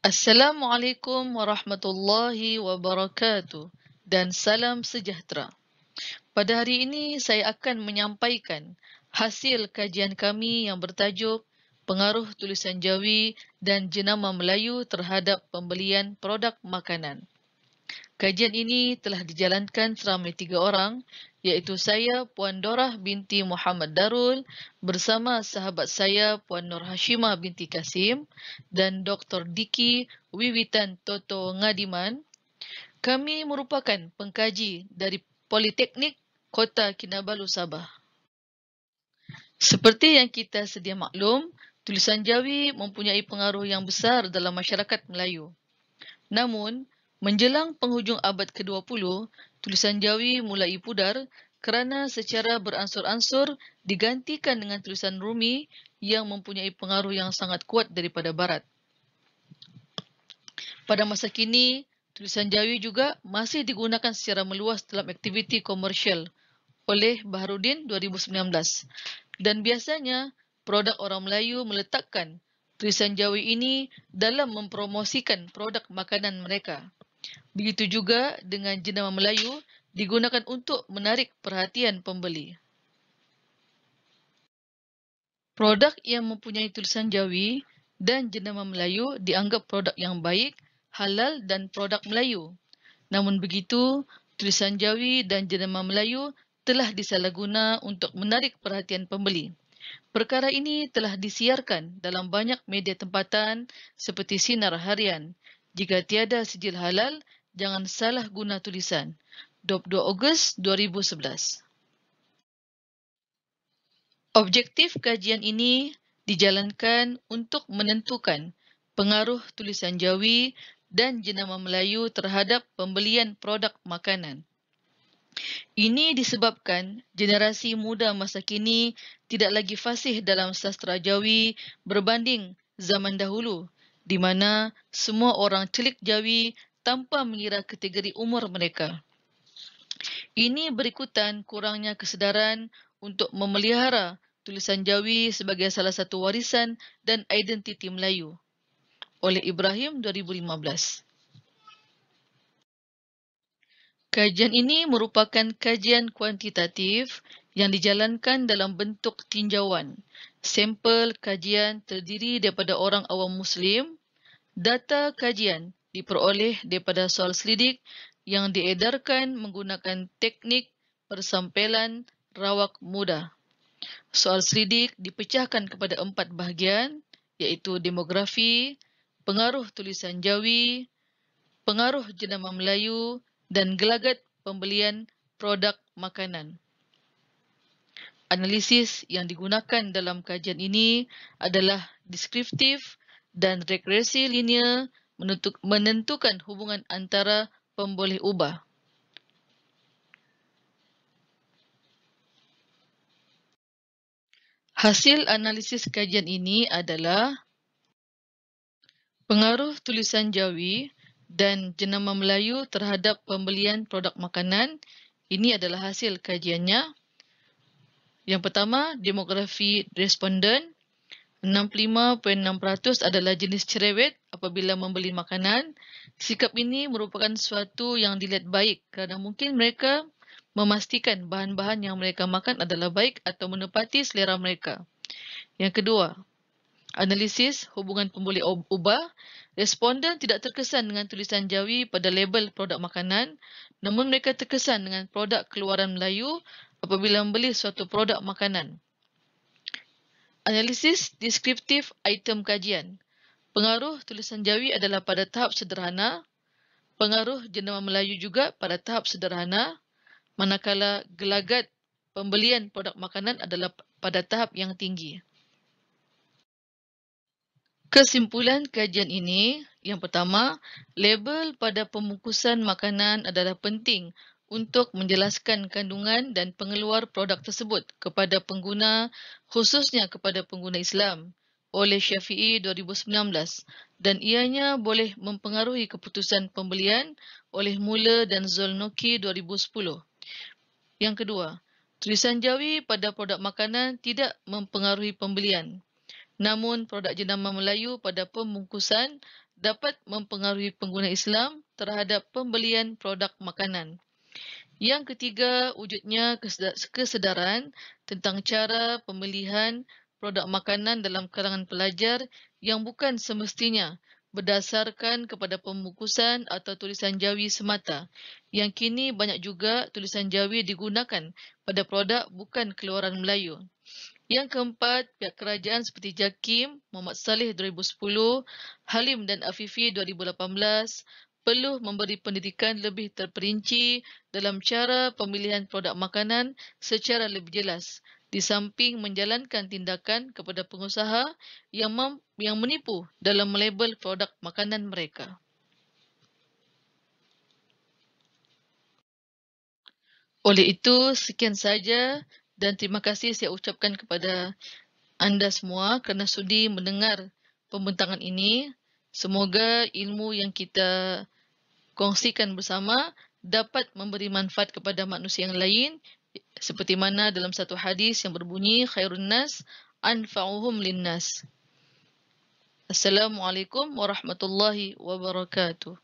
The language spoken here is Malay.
Assalamualaikum warahmatullahi wabarakatuh dan salam sejahtera. Pada hari ini saya akan menyampaikan hasil kajian kami yang bertajuk Pengaruh Tulisan Jawi dan Jenama Melayu terhadap Pembelian Produk Makanan. Kajian ini telah dijalankan seramai 3 orang, iaitu saya, Puan Dorah binti Muhammad Darul, bersama sahabat saya, Puan Nur Hashimah binti Kasim, dan Dr. Diki Wiwitan Toto Ngadiman. Kami merupakan pengkaji dari Politeknik Kota Kinabalu, Sabah. Seperti yang kita sedia maklum, tulisan Jawi mempunyai pengaruh yang besar dalam masyarakat Melayu. Namun, menjelang penghujung abad ke-20, tulisan Jawi mulai pudar kerana secara beransur-ansur digantikan dengan tulisan Rumi yang mempunyai pengaruh yang sangat kuat daripada Barat. Pada masa kini, tulisan Jawi juga masih digunakan secara meluas dalam aktiviti komersial oleh Baharudin 2019. Dan biasanya, produk orang Melayu meletakkan tulisan Jawi ini dalam mempromosikan produk makanan mereka. Begitu juga dengan jenama Melayu digunakan untuk menarik perhatian pembeli. Produk yang mempunyai tulisan Jawi dan jenama Melayu dianggap produk yang baik, halal dan produk Melayu. Namun begitu, tulisan Jawi dan jenama Melayu telah disalahguna untuk menarik perhatian pembeli. Perkara ini telah disiarkan dalam banyak media tempatan seperti Sinar Harian. Jika tiada sijil halal, jangan salah guna tulisan. 22 Ogos 2011. Objektif kajian ini dijalankan untuk menentukan pengaruh tulisan Jawi dan jenama Melayu terhadap pembelian produk makanan. Ini disebabkan generasi muda masa kini tidak lagi fasih dalam sastra Jawi berbanding zaman dahulu, di mana semua orang celik Jawi tanpa mengira kategori umur mereka. Ini berikutan kurangnya kesedaran untuk memelihara tulisan Jawi sebagai salah satu warisan dan identiti Melayu. Oleh Ibrahim 2015. Kajian ini merupakan kajian kuantitatif yang dijalankan dalam bentuk tinjauan. Sampel kajian terdiri daripada orang awam Muslim. Data kajian diperoleh daripada soal selidik yang diedarkan menggunakan teknik persampelan rawak mudah. Soal selidik dipecahkan kepada 4 bahagian, iaitu demografi, pengaruh tulisan Jawi, pengaruh jenama Melayu dan gelagat pembelian produk makanan. Analisis yang digunakan dalam kajian ini adalah deskriptif dan regresi linear menentukan hubungan antara pemboleh ubah. Hasil analisis kajian ini adalah pengaruh tulisan Jawi dan jenama Melayu terhadap pembelian produk makanan. Ini adalah hasil kajiannya. Yang pertama, demografi responden. 65.6% adalah jenis cerewet apabila membeli makanan. Sikap ini merupakan sesuatu yang dilihat baik kerana mungkin mereka memastikan bahan-bahan yang mereka makan adalah baik atau menepati selera mereka. Yang kedua, analisis hubungan pemboleh ubah. Responden tidak terkesan dengan tulisan Jawi pada label produk makanan, namun mereka terkesan dengan produk keluaran Melayu apabila membeli suatu produk makanan. Analisis deskriptif item kajian. Pengaruh tulisan Jawi adalah pada tahap sederhana. Pengaruh jenama Melayu juga pada tahap sederhana, manakala gelagat pembelian produk makanan adalah pada tahap yang tinggi. Kesimpulan kajian ini, yang pertama, label pada pembungkusan makanan adalah penting untuk menjelaskan kandungan dan pengeluar produk tersebut kepada pengguna, khususnya kepada pengguna Islam, oleh Syafi'i 2019, dan ianya boleh mempengaruhi keputusan pembelian oleh Mula dan Zolnoki 2010. Yang kedua, tulisan Jawi pada produk makanan tidak mempengaruhi pembelian. Namun, produk jenama Melayu pada pembungkusan dapat mempengaruhi pengguna Islam terhadap pembelian produk makanan. Yang ketiga, wujudnya kesedaran tentang cara pemilihan produk makanan dalam kalangan pelajar yang bukan semestinya berdasarkan kepada pembungkusan atau tulisan Jawi semata, yang kini banyak juga tulisan Jawi digunakan pada produk bukan keluaran Melayu. Yang keempat, pihak kerajaan seperti JAKIM, Muhammad Saleh 2010, Halim dan Afifi 2018 perlu memberi pendidikan lebih terperinci dalam cara pemilihan produk makanan secara lebih jelas, di samping menjalankan tindakan kepada pengusaha yang menipu dalam melabel produk makanan mereka. Oleh itu, sekian saja dan terima kasih saya ucapkan kepada anda semua kerana sudi mendengar pembentangan ini. Semoga ilmu yang kita kongsikan bersama dapat memberi manfaat kepada manusia yang lain, seperti mana dalam satu hadis yang berbunyi khairun nas anfa'uhum linnas. Assalamualaikum warahmatullahi wabarakatuh.